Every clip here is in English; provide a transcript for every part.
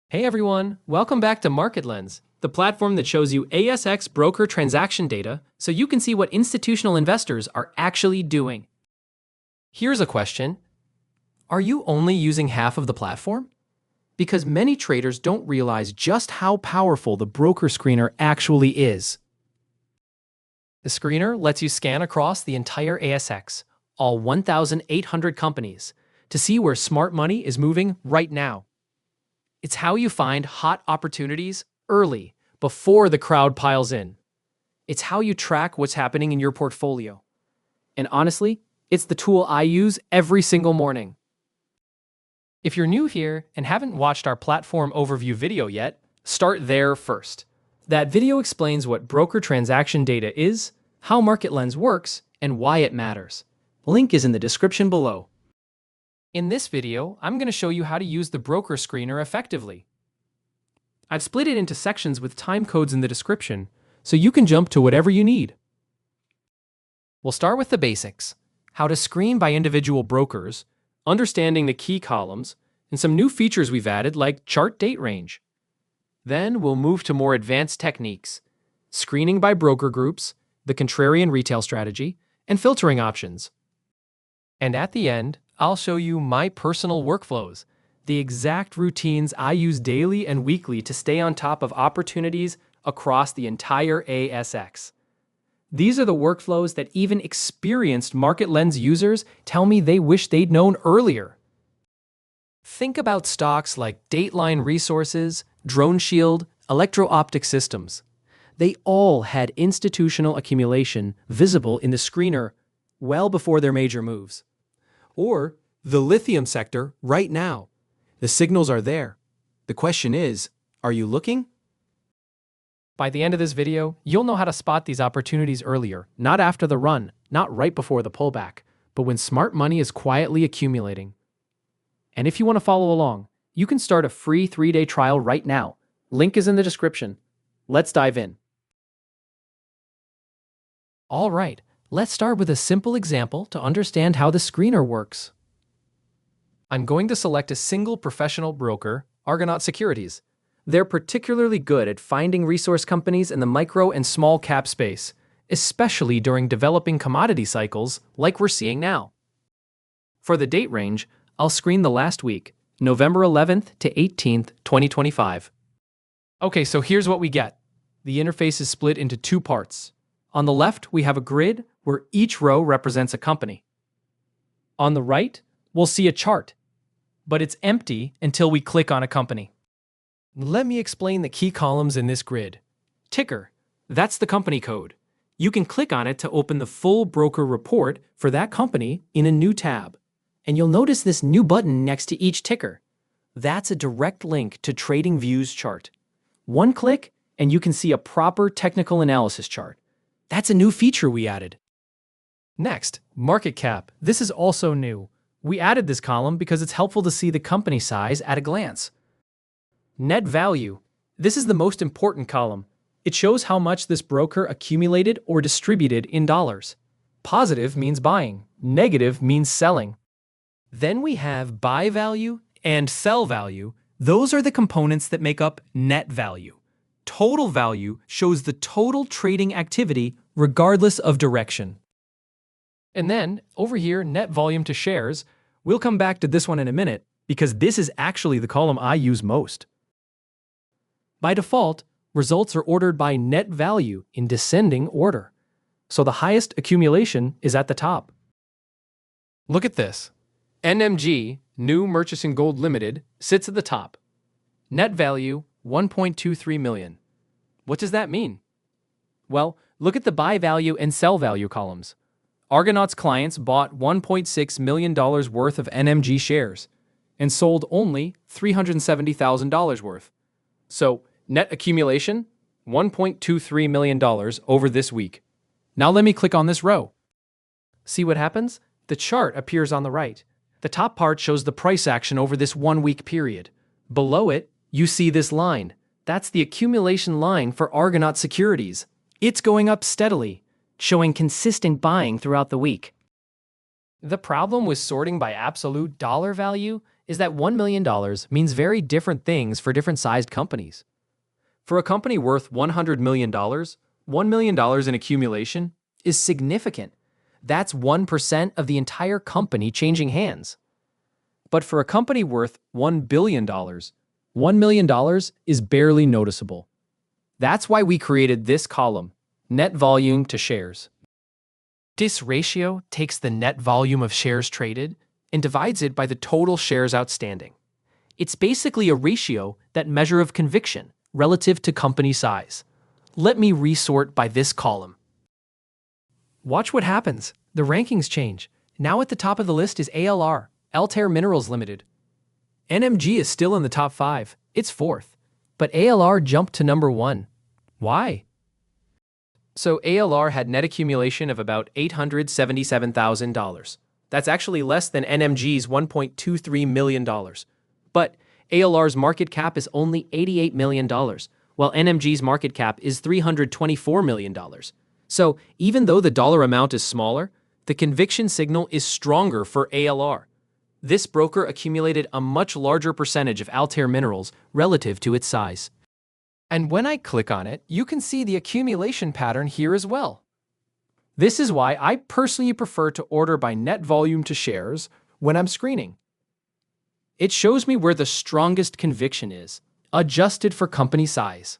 Hey everyone, welcome back to MarketLens, the platform that shows you ASX broker transaction data so you can see what institutional investors are actually doing. Here's a question. Are you only using half of the platform? Because many traders don't realize just how powerful the broker screener actually is. The screener lets you scan across the entire ASX, all 1,800 companies, to see where smart money is moving right now. It's how you find hot opportunities early, before the crowd piles in. It's how you track what's happening in your portfolio. And honestly, it's the tool I use every single morning. If you're new here and haven't watched our platform overview video yet, start there first. That video explains what broker transaction data is, how MarketLens works, and why it matters. Link is in the description below. In this video, I'm going to show you how to use the broker screener effectively. I've split it into sections with time codes in the description, so you can jump to whatever you need. We'll start with the basics, how to screen by individual brokers, understanding the key columns, and some new features we've added like chart date range. Then we'll move to more advanced techniques, screening by broker groups, the Contrarian retail strategy, and filtering options. And at the end, I'll show you my personal workflows, the exact routines I use daily and weekly to stay on top of opportunities across the entire ASX. These are the workflows that even experienced MarketLens users tell me they wish they'd known earlier. Think about stocks like Dateline Resources, Drone Shield, Electro-Optic Systems. They all had institutional accumulation visible in the screener well before their major moves. Or the lithium sector right now. The signals are there. The question is, are you looking? By the end of this video, you'll know how to spot these opportunities earlier, not after the run, not right before the pullback, but when smart money is quietly accumulating. And if you want to follow along, you can start a free 3-day trial right now. Link is in the description. Let's dive in. All right. Let's start with a simple example to understand how the screener works. I'm going to select a single professional broker, Argonaut Securities. They're particularly good at finding resource companies in the micro and small cap space, especially during developing commodity cycles like we're seeing now. For the date range, I'll screen the last week, November 11th to 18th, 2025. Okay, so here's what we get. The interface is split into two parts. On the left, we have a grid where each row represents a company. On the right, we'll see a chart, but it's empty until we click on a company. Let me explain the key columns in this grid. Ticker, that's the company code. You can click on it to open the full broker report for that company in a new tab. And you'll notice this new button next to each ticker. That's a direct link to TradingView's chart. One click, and you can see a proper technical analysis chart. That's a new feature we added. Next, market cap. This is also new. We added this column because it's helpful to see the company size at a glance. Net value. This is the most important column. It shows how much this broker accumulated or distributed in dollars. Positive means buying. Negative means selling. Then we have buy value and sell value. Those are the components that make up net value. Total value shows the total trading activity regardless of direction. And then, over here, net volume to shares. We'll come back to this one in a minute because this is actually the column I use most. By default, results are ordered by net value in descending order. So the highest accumulation is at the top. Look at this. NMG, New Murchison Gold Limited, sits at the top. Net value, 1.23 million. What does that mean? Well, look at the buy value and sell value columns. Argonaut's clients bought $1.6 million worth of NMG shares and sold only $370,000 worth. So, net accumulation, $1.23 million over this week. Now let me click on this row. See what happens? The chart appears on the right. The top part shows the price action over this 1-week period. Below it, you see this line. That's the accumulation line for Argonaut Securities. It's going up steadily, showing consistent buying throughout the week. The problem with sorting by absolute dollar value is that $1 million means very different things for different sized companies. For a company worth $100 million, $1 million in accumulation is significant. That's 1% of the entire company changing hands. But for a company worth $1 billion, $1 million is barely noticeable. That's why we created this column, net volume to shares. This ratio takes the net volume of shares traded and divides it by the total shares outstanding. It's basically a ratio that measure of conviction relative to company size. Let me resort by this column. Watch what happens. The rankings change. Now at the top of the list is ALR, Altair Minerals Limited. NMG is still in the top 5. It's 4th. But ALR jumped to number 1. Why? So ALR had net accumulation of about $877,000. That's actually less than NMG's $1.23 million. But ALR's market cap is only $88 million, while NMG's market cap is $324 million. So even though the dollar amount is smaller, the conviction signal is stronger for ALR. This broker accumulated a much larger percentage of Altair Minerals relative to its size. And when I click on it, you can see the accumulation pattern here as well. This is why I personally prefer to order by net volume to shares when I'm screening. It shows me where the strongest conviction is, adjusted for company size.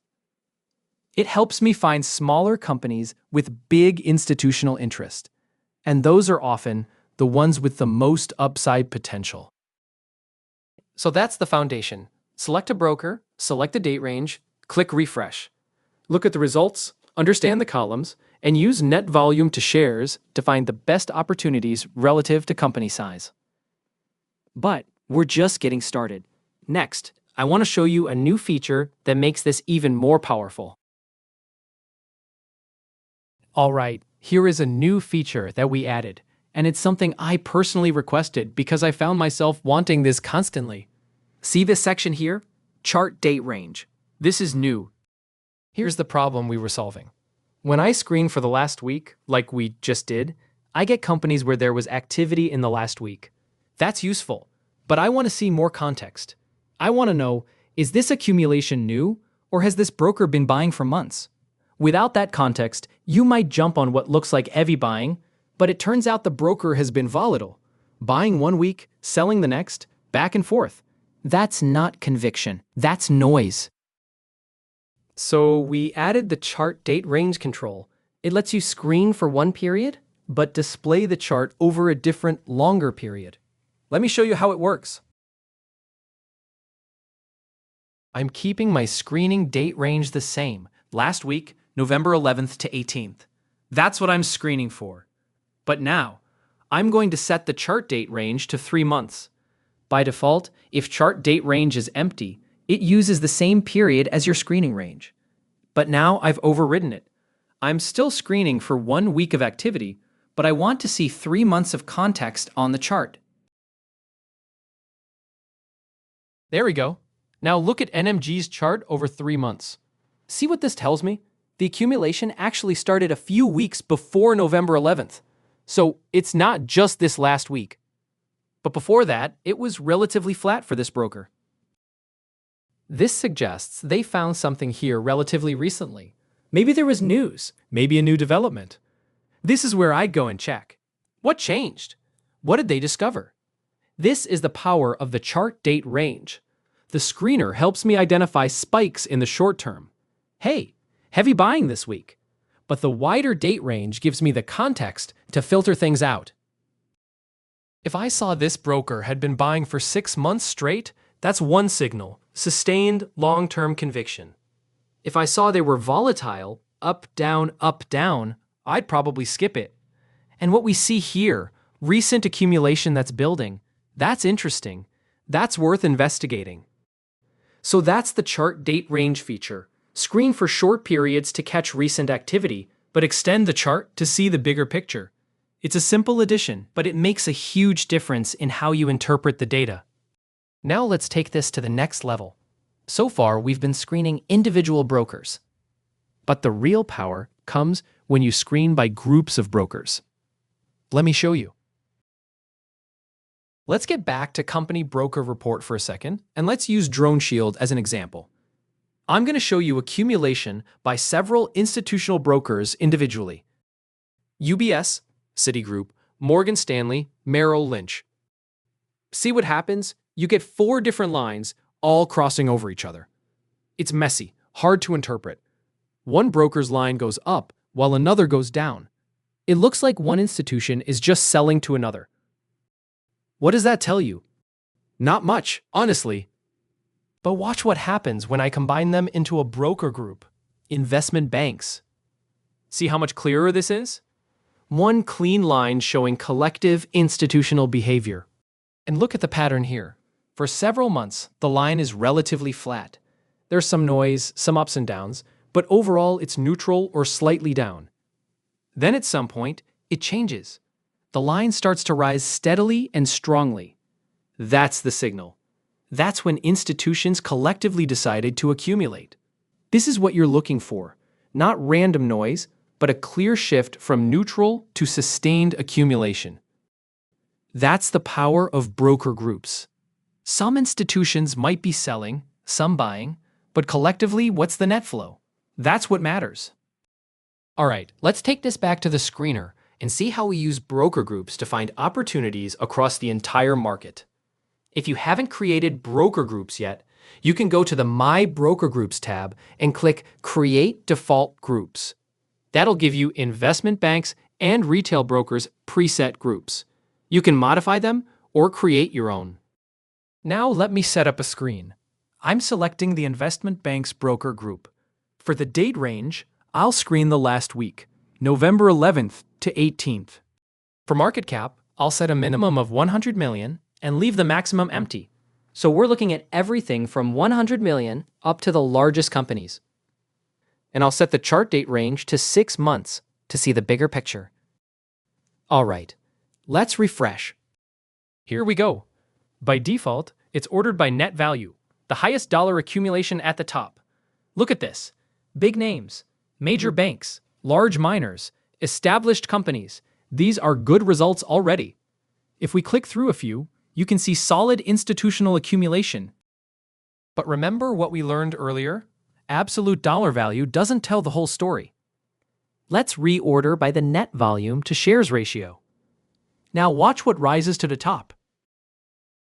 It helps me find smaller companies with big institutional interest, and those are often the ones with the most upside potential. So that's the foundation. Select a broker, select the date range, click refresh. Look at the results, understand the columns, and use net volume to shares to find the best opportunities relative to company size. But we're just getting started. Next, I want to show you a new feature that makes this even more powerful. All right, here is a new feature that we added, and it's something I personally requested because I found myself wanting this constantly. See this section here? Chart date range. This is new. Here's the problem we were solving. When I screen for the last week, like we just did, I get companies where there was activity in the last week. That's useful, but I want to see more context. I want to know, is this accumulation new, or has this broker been buying for months? Without that context, you might jump on what looks like heavy buying, but it turns out the broker has been volatile, buying one week, selling the next, back and forth. That's not conviction, that's noise. So we added the chart date range control. It lets you screen for one period, but display the chart over a different, longer period. Let me show you how it works. I'm keeping my screening date range the same. Last week, November 11th to 18th. That's what I'm screening for. But now, I'm going to set the chart date range to 3 months. By default, if chart date range is empty, it uses the same period as your screening range. But now I've overridden it. I'm still screening for 1 week of activity, but I want to see 3 months of context on the chart. There we go. Now look at NMG's chart over 3 months. See what this tells me? The accumulation actually started a few weeks before November 11th. So it's not just this last week. But before that, it was relatively flat for this broker. This suggests they found something here relatively recently. Maybe there was news, maybe a new development. This is where I'd go and check. What changed? What did they discover? This is the power of the chart date range. The screener helps me identify spikes in the short term. Hey, heavy buying this week. But the wider date range gives me the context to filter things out. If I saw this broker had been buying for 6 months straight, that's one signal, sustained long-term conviction. If I saw they were volatile, up, down, I'd probably skip it. And what we see here, recent accumulation that's building, that's interesting. That's worth investigating. So that's the chart date range feature. Screen for short periods to catch recent activity, but extend the chart to see the bigger picture. It's a simple addition, but it makes a huge difference in how you interpret the data. Now let's take this to the next level. So far, we've been screening individual brokers. But the real power comes when you screen by groups of brokers. Let me show you. Let's get back to company broker report for a second, and let's use Drone Shield as an example. I'm going to show you accumulation by several institutional brokers individually. UBS, Citigroup, Morgan Stanley, Merrill Lynch. See what happens? You get 4 different lines all crossing over each other. It's messy, hard to interpret. One broker's line goes up while another goes down. It looks like one institution is just selling to another. What does that tell you? Not much, honestly. But watch what happens when I combine them into a broker group, investment banks. See how much clearer this is? One clean line showing collective institutional behavior. And look at the pattern here. For several months, the line is relatively flat. There's some noise, some ups and downs, but overall it's neutral or slightly down. Then at some point, it changes. The line starts to rise steadily and strongly. That's the signal. That's when institutions collectively decided to accumulate. This is what you're looking for, not random noise, but a clear shift from neutral to sustained accumulation. That's the power of broker groups. Some institutions might be selling, some buying, but collectively, what's the net flow? That's what matters. All right, let's take this back to the screener and see how we use broker groups to find opportunities across the entire market. If you haven't created broker groups yet, you can go to the My Broker Groups tab and click Create Default Groups. That'll give you investment banks and retail brokers preset groups. You can modify them or create your own. Now let me set up a screen. I'm selecting the investment banks broker group. For the date range, I'll screen the last week, November 11th to 18th. For market cap, I'll set a minimum of 100 million and leave the maximum empty. So we're looking at everything from 100 million up to the largest companies. And I'll set the chart date range to 6 months to see the bigger picture. All right, let's refresh. Here we go. By default, it's ordered by net value, the highest dollar accumulation at the top. Look at this. Big names, major banks, large miners, established companies. These are good results already. If we click through a few, you can see solid institutional accumulation. But remember what we learned earlier? Absolute dollar value doesn't tell the whole story. Let's reorder by the net volume to shares ratio. Now watch what rises to the top.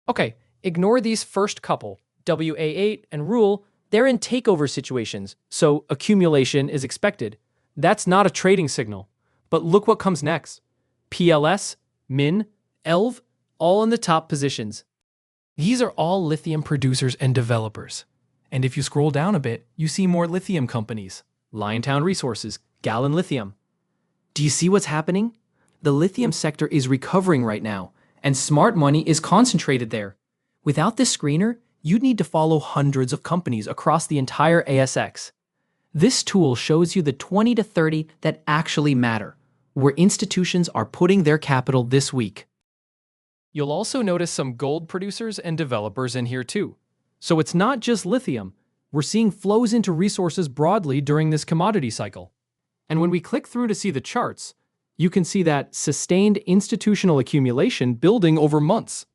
Okay, ignore these first couple, WA8 and Rule. They're in takeover situations, so accumulation is expected. That's not a trading signal. But look what comes next. PLS, MIN, ELV, all in the top positions. These are all lithium producers and developers. And if you scroll down a bit, you see more lithium companies. Liontown Resources, Gallon Lithium. Do you see what's happening? The lithium sector is recovering right now, and smart money is concentrated there. Without this screener, you'd need to follow hundreds of companies across the entire ASX. This tool shows you the 20 to 30 that actually matter, where institutions are putting their capital this week. You'll also notice some gold producers and developers in here too. So it's not just lithium. We're seeing flows into resources broadly during this commodity cycle. And when we click through to see the charts, you can see that sustained institutional accumulation building over months.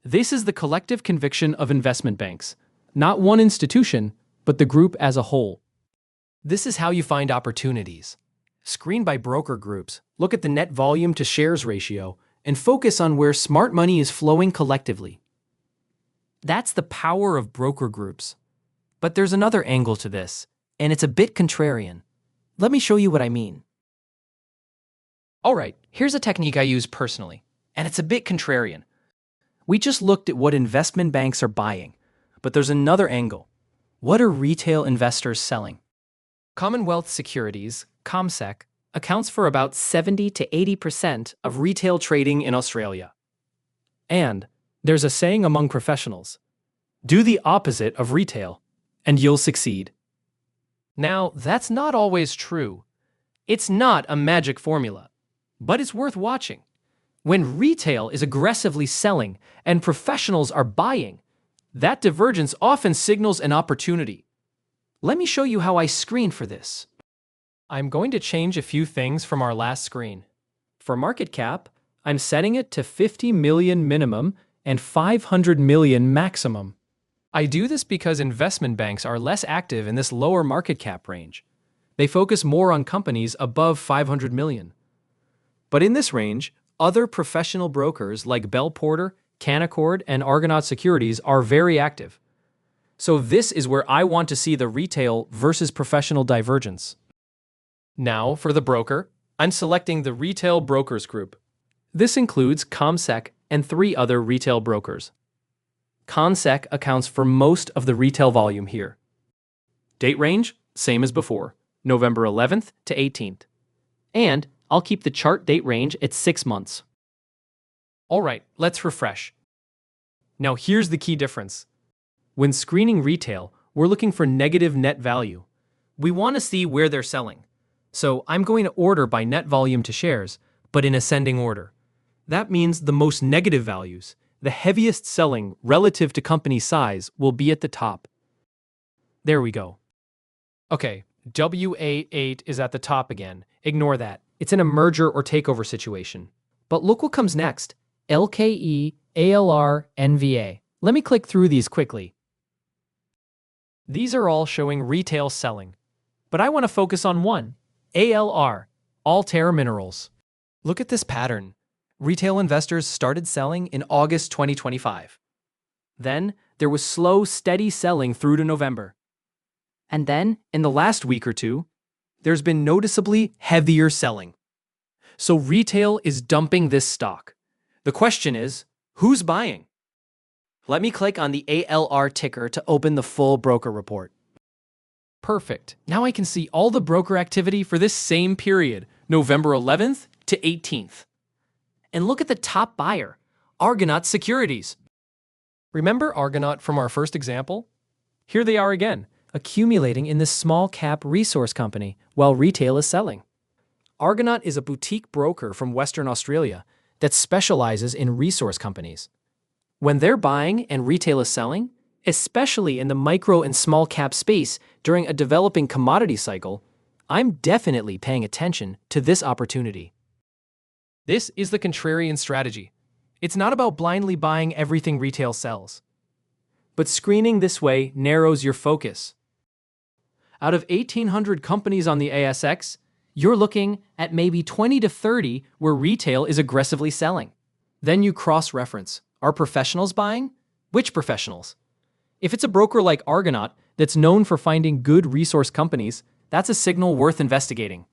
This is the collective conviction of investment banks, not one institution, but the group as a whole. This is how you find opportunities. Screen by broker groups, look at the net volume to shares ratio, and focus on where smart money is flowing collectively. That's the power of broker groups. But there's another angle to this, and it's a bit contrarian. Let me show you what I mean. All right, here's a technique I use personally, and it's a bit contrarian. We just looked at what investment banks are buying, but there's another angle. What are retail investors selling? Commonwealth Securities, CommSec, accounts for about 70 to 80% of retail trading in Australia. And there's a saying among professionals, do the opposite of retail, and you'll succeed. Now, that's not always true. It's not a magic formula, but it's worth watching. When retail is aggressively selling and professionals are buying, that divergence often signals an opportunity. Let me show you how I screen for this. I'm going to change a few things from our last screen. For market cap, I'm setting it to 50 million minimum and 500 million maximum. I do this because investment banks are less active in this lower market cap range. They focus more on companies above 500 million. But in this range, other professional brokers like Bell Porter, Canaccord, and Argonaut Securities are very active. So this is where I want to see the retail versus professional divergence. Now, for the broker, I'm selecting the Retail Brokers Group. This includes ComSec and 3 other retail brokers. ComSec accounts for most of the retail volume here. Date range, same as before, November 11th to 18th. And I'll keep the chart date range at 6 months. Alright, let's refresh. Now here's the key difference. When screening retail, we're looking for negative net value. We want to see where they're selling. So I'm going to order by net volume to shares, but in ascending order. That means the most negative values, the heaviest selling relative to company size, will be at the top. There we go. Okay, WA8 is at the top again. Ignore that. It's in a merger or takeover situation. But look what comes next. LKE, ALR, NVA. Let me click through these quickly. These are all showing retail selling. But I want to focus on one. ALR, Altair Minerals. Look at this pattern. Retail investors started selling in August 2025. Then there was slow, steady selling through to November. And then, in the last week or two, there's been noticeably heavier selling. So retail is dumping this stock. The question is, who's buying? Let me click on the ALR ticker to open the full broker report. Perfect. Now I can see all the broker activity for this same period, November 11th to 18th. And look at the top buyer, Argonaut Securities. Remember Argonaut from our first example? Here they are again, accumulating in this small cap resource company while retail is selling. Argonaut is a boutique broker from Western Australia that specializes in resource companies. When they're buying and retail is selling, especially in the micro and small cap space during a developing commodity cycle, I'm definitely paying attention to this opportunity. This is the contrarian strategy. It's not about blindly buying everything retail sells. But screening this way narrows your focus. Out of 1,800 companies on the ASX, you're looking at maybe 20 to 30 where retail is aggressively selling. Then you cross-reference. Are professionals buying? Which professionals? If it's a broker like Argonaut that's known for finding good resource companies, that's a signal worth investigating.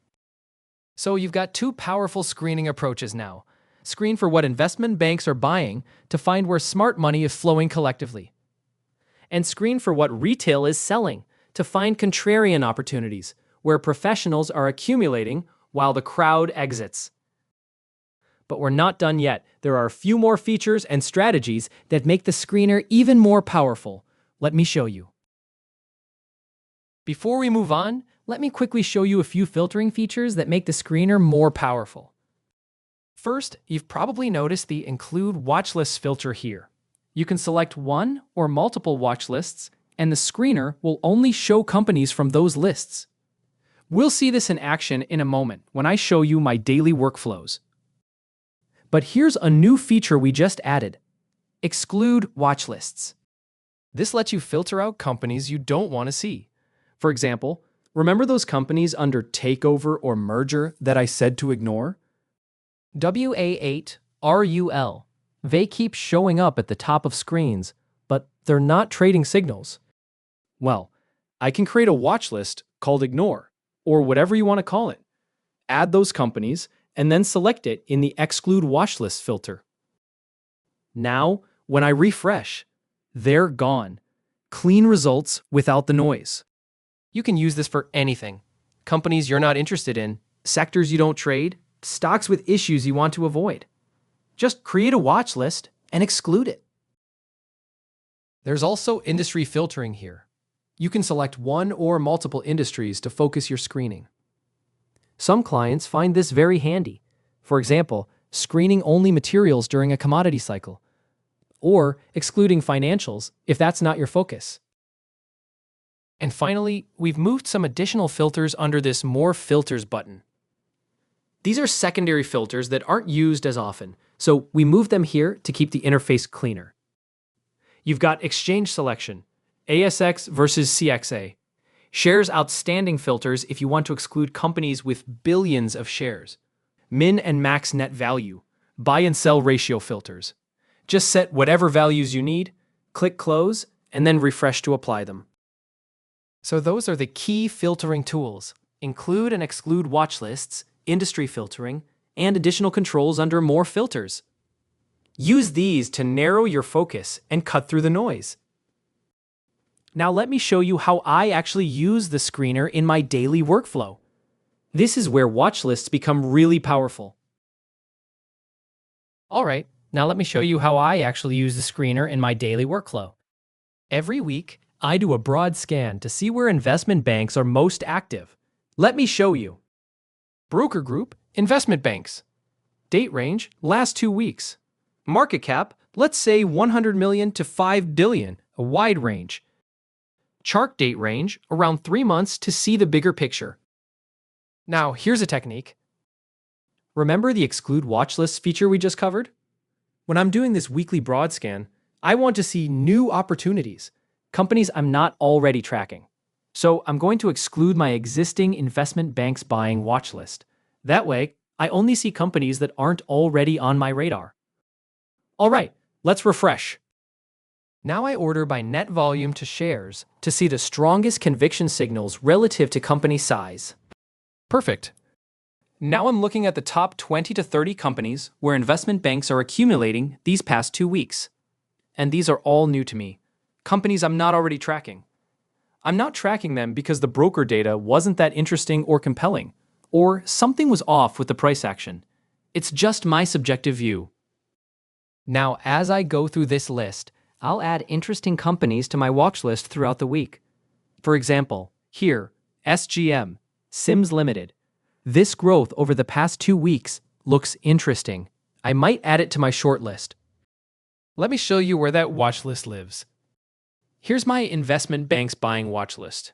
So you've got 2 powerful screening approaches now. Screen for what investment banks are buying to find where smart money is flowing collectively. And screen for what retail is selling to find contrarian opportunities where professionals are accumulating while the crowd exits. But we're not done yet. There are a few more features and strategies that make the screener even more powerful. Let me show you. Before we move on, let me quickly show you a few filtering features that make the screener more powerful. First, you've probably noticed the Include Watchlists filter here. You can select one or multiple watch lists, and the screener will only show companies from those lists. We'll see this in action in a moment when I show you my daily workflows. But here's a new feature we just added. Exclude Watchlists. This lets you filter out companies you don't want to see. For example, remember those companies under takeover or merger that I said to ignore? WA8, RUL. They keep showing up at the top of screens, but they're not trading signals. Well, I can create a watch list called Ignore, or whatever you want to call it. Add those companies, and then select it in the Exclude Watchlist filter. Now, when I refresh, they're gone. Clean results without the noise. You can use this for anything. Companies you're not interested in, sectors you don't trade, stocks with issues you want to avoid. Just create a watch list and exclude it. There's also industry filtering here. You can select one or multiple industries to focus your screening. Some clients find this very handy. For example, screening only materials during a commodity cycle, or excluding financials if that's not your focus. And finally, we've moved some additional filters under this More Filters button. These are secondary filters that aren't used as often, so we move them here to keep the interface cleaner. You've got exchange selection, ASX versus CXA. Shares outstanding filters if you want to exclude companies with billions of shares. Min and max net value, buy and sell ratio filters. Just set whatever values you need, click close, and then refresh to apply them. So those are the key filtering tools: include and exclude watch lists, industry filtering, and additional controls under more filters. Use these to narrow your focus and cut through the noise. Now let me show you how I actually use the screener in my daily workflow. This is where watch lists become really powerful. Alright, now let me show you how I actually use the screener in my daily workflow. Every week, I do a broad scan to see where investment banks are most active. Let me show you. Broker group, investment banks. Date range, last 2 weeks. Market cap, let's say 100 million to 5 billion, a wide range. Chart date range, around 3 months to see the bigger picture. Now, here's a technique. Remember the Exclude Watchlists feature we just covered? When I'm doing this weekly broad scan, I want to see new opportunities, companies I'm not already tracking. So I'm going to exclude my existing investment banks buying watch list. That way, I only see companies that aren't already on my radar. Alright, let's refresh. Now I order by net volume to shares to see the strongest conviction signals relative to company size. Perfect. Now I'm looking at the top 20 to 30 companies where investment banks are accumulating these past 2 weeks. And these are all new to me, companies I'm not already tracking. I'm not tracking them because the broker data wasn't that interesting or compelling, or something was off with the price action. It's just my subjective view. Now, as I go through this list, I'll add interesting companies to my watch list throughout the week. For example, here, SGM, Sims Limited. This growth over the past 2 weeks looks interesting. I might add it to my short list. Let me show you where that watch list lives. Here's my investment banks buying watch list.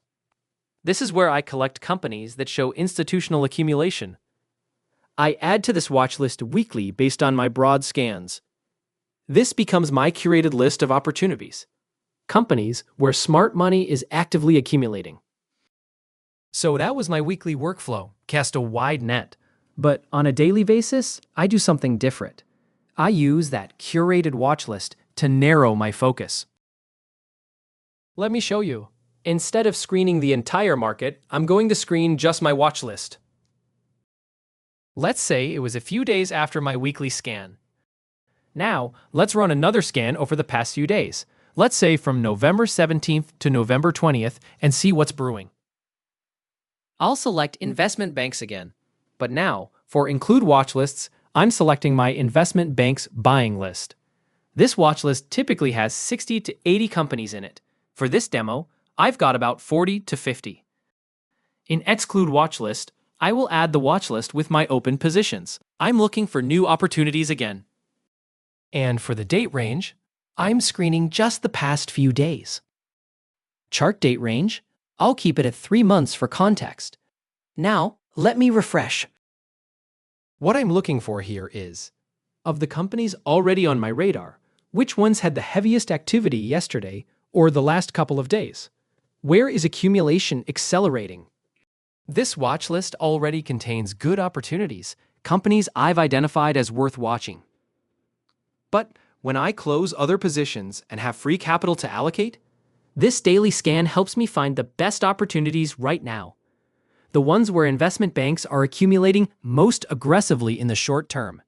This is where I collect companies that show institutional accumulation. I add to this watch list weekly based on my broad scans. This becomes my curated list of opportunities, companies where smart money is actively accumulating. So that was my weekly workflow, cast a wide net. But on a daily basis, I do something different. I use that curated watch list to narrow my focus. Let me show you. Instead of screening the entire market, I'm going to screen just my watch list. Let's say it was a few days after my weekly scan. Now, let's run another scan over the past few days. Let's say from November 17th to November 20th and see what's brewing. I'll select investment banks again. But now, for include watch lists, I'm selecting my investment banks buying list. This watch list typically has 60 to 80 companies in it. For this demo, I've got about 40 to 50. In Exclude Watchlist, I will add the watch list with my open positions. I'm looking for new opportunities again. And for the date range, I'm screening just the past few days. Chart date range, I'll keep it at 3 months for context. Now, let me refresh. What I'm looking for here is, of the companies already on my radar, which ones had the heaviest activity yesterday or the last couple of days? Where is accumulation accelerating? This watch list already contains good opportunities, companies I've identified as worth watching. But when I close other positions and have free capital to allocate, this daily scan helps me find the best opportunities right now. The ones where investment banks are accumulating most aggressively in the short term.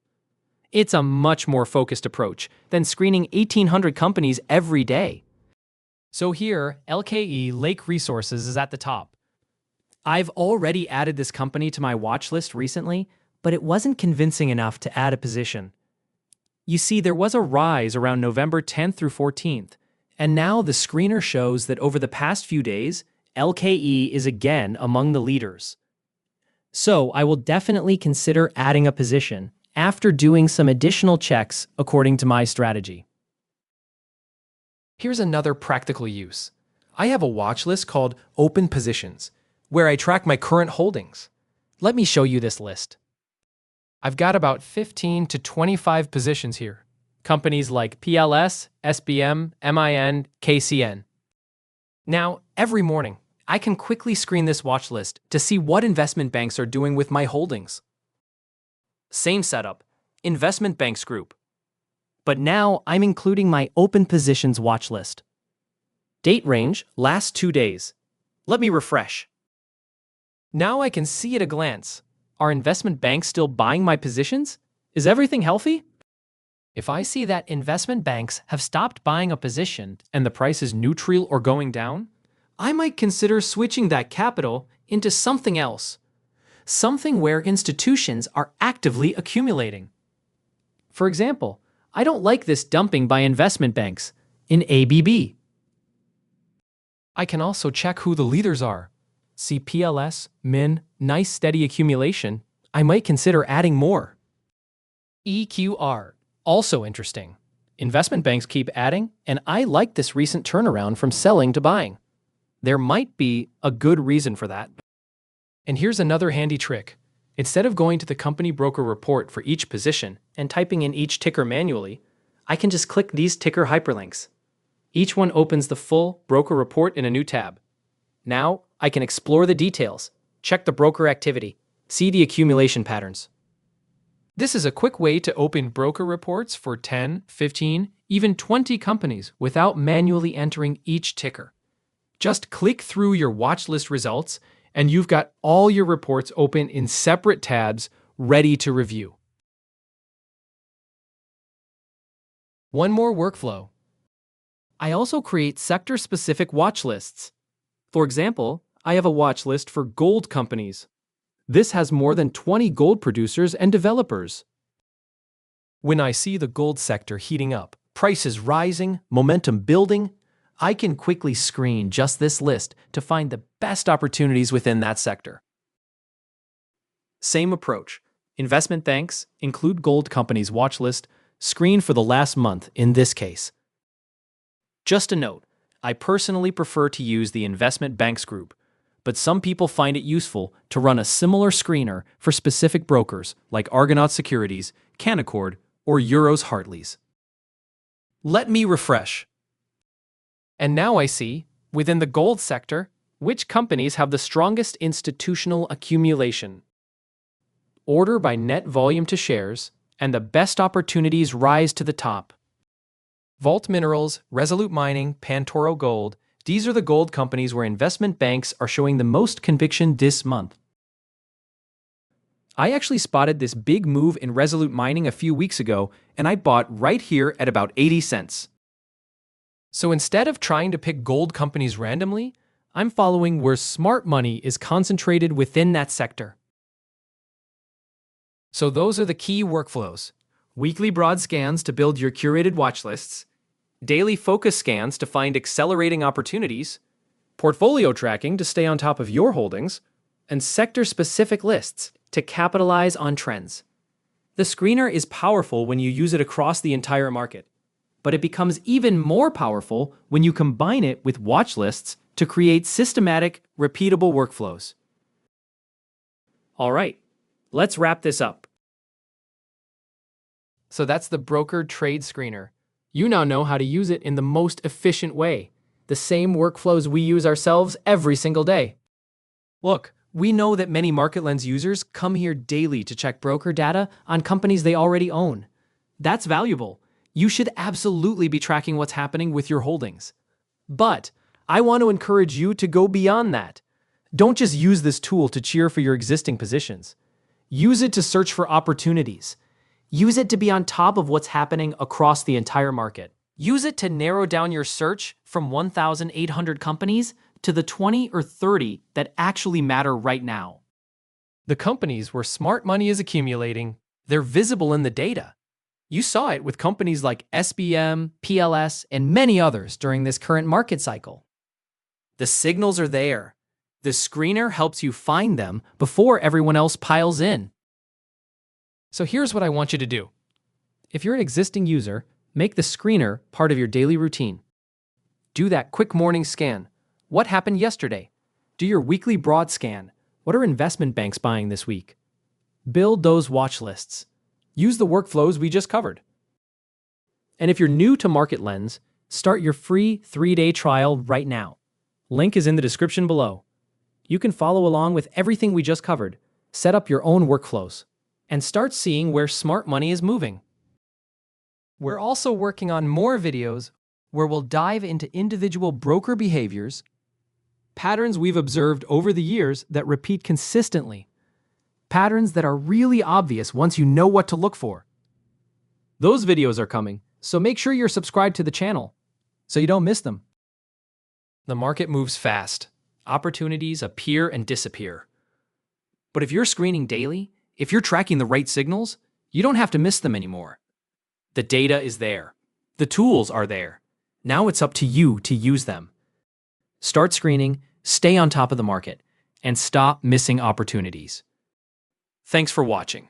It's a much more focused approach than screening 1,800 companies every day. So here, LKE Lake Resources is at the top. I've already added this company to my watch list recently, but it wasn't convincing enough to add a position. You see, there was a rise around November 10th through 14th, and now the screener shows that over the past few days, LKE is again among the leaders. So I will definitely consider adding a position after doing some additional checks according to my strategy. Here's another practical use. I have a watch list called Open Positions, where I track my current holdings. Let me show you this list. I've got about 15 to 25 positions here. Companies like PLS, SBM, MIN, KCN. Now, every morning, I can quickly screen this watch list to see what investment banks are doing with my holdings. Same setup, investment banks group. But now I'm including my open positions watch list. Date range, last 2 days. Let me refresh. Now I can see at a glance. Are investment banks still buying my positions? Is everything healthy? If I see that investment banks have stopped buying a position and the price is neutral or going down, I might consider switching that capital into something else. Something where institutions are actively accumulating. For example, I don't like this dumping by investment banks in ABB. I can also check who the leaders are. See PLS, MIN, nice steady accumulation. I might consider adding more. EQR, also interesting. Investment banks keep adding, and I like this recent turnaround from selling to buying. There might be a good reason for that. And here's another handy trick. Instead of going to the company broker report for each position and typing in each ticker manually, I can just click these ticker hyperlinks. Each one opens the full broker report in a new tab. Now, I can explore the details, check the broker activity, see the accumulation patterns. This is a quick way to open broker reports for 10, 15, even 20 companies without manually entering each ticker. Just click through your watch list results, and you've got all your reports open in separate tabs ready to review. One more workflow. I also create sector-specific watch lists. For example, I have a watch list for gold companies. This has more than 20 gold producers and developers. When I see the gold sector heating up, prices rising, momentum building, I can quickly screen just this list to find the best opportunities within that sector. Same approach. Investment banks include gold companies' watch list, screen for the last month in this case. Just a note, I personally prefer to use the investment banks group, but some people find it useful to run a similar screener for specific brokers like Argonaut Securities, Canaccord, or Euros Hartleys. Let me refresh. And now I see, within the gold sector, which companies have the strongest institutional accumulation. Order by net volume to shares, and the best opportunities rise to the top. Vault Minerals, Resolute Mining, Pantoro Gold, these are the gold companies where investment banks are showing the most conviction this month. I actually spotted this big move in Resolute Mining a few weeks ago, and I bought right here at about 80 cents. So instead of trying to pick gold companies randomly, I'm following where smart money is concentrated within that sector. So those are the key workflows. Weekly broad scans to build your curated watch lists, daily focus scans to find accelerating opportunities, portfolio tracking to stay on top of your holdings, and sector-specific lists to capitalize on trends. The screener is powerful when you use it across the entire market, but it becomes even more powerful when you combine it with watch lists to create systematic, repeatable workflows. All right, let's wrap this up. So that's the broker trade screener. You now know how to use it in the most efficient way, the same workflows we use ourselves every single day. Look, we know that many MarketLens users come here daily to check broker data on companies they already own. That's valuable. You should absolutely be tracking what's happening with your holdings. But I want to encourage you to go beyond that. Don't just use this tool to cheer for your existing positions. Use it to search for opportunities. Use it to be on top of what's happening across the entire market. Use it to narrow down your search from 1,800 companies to the 20 or 30 that actually matter right now. The companies where smart money is accumulating, they're visible in the data. You saw it with companies like SBM, PLS, and many others during this current market cycle. The signals are there. The screener helps you find them before everyone else piles in. So here's what I want you to do. If you're an existing user, make the screener part of your daily routine. Do that quick morning scan. What happened yesterday? Do your weekly broad scan. What are investment banks buying this week? Build those watch lists. Use the workflows we just covered. And if you're new to MarketLens, start your free 3-day trial right now. Link is in the description below. You can follow along with everything we just covered, set up your own workflows, and start seeing where smart money is moving. We're also working on more videos where we'll dive into individual broker behaviors, patterns we've observed over the years that repeat consistently, patterns that are really obvious once you know what to look for. Those videos are coming, so make sure you're subscribed to the channel so you don't miss them. The market moves fast. Opportunities appear and disappear. But if you're screening daily, if you're tracking the right signals, you don't have to miss them anymore. The data is there. The tools are there. Now it's up to you to use them. Start screening, stay on top of the market, and stop missing opportunities. Thanks for watching.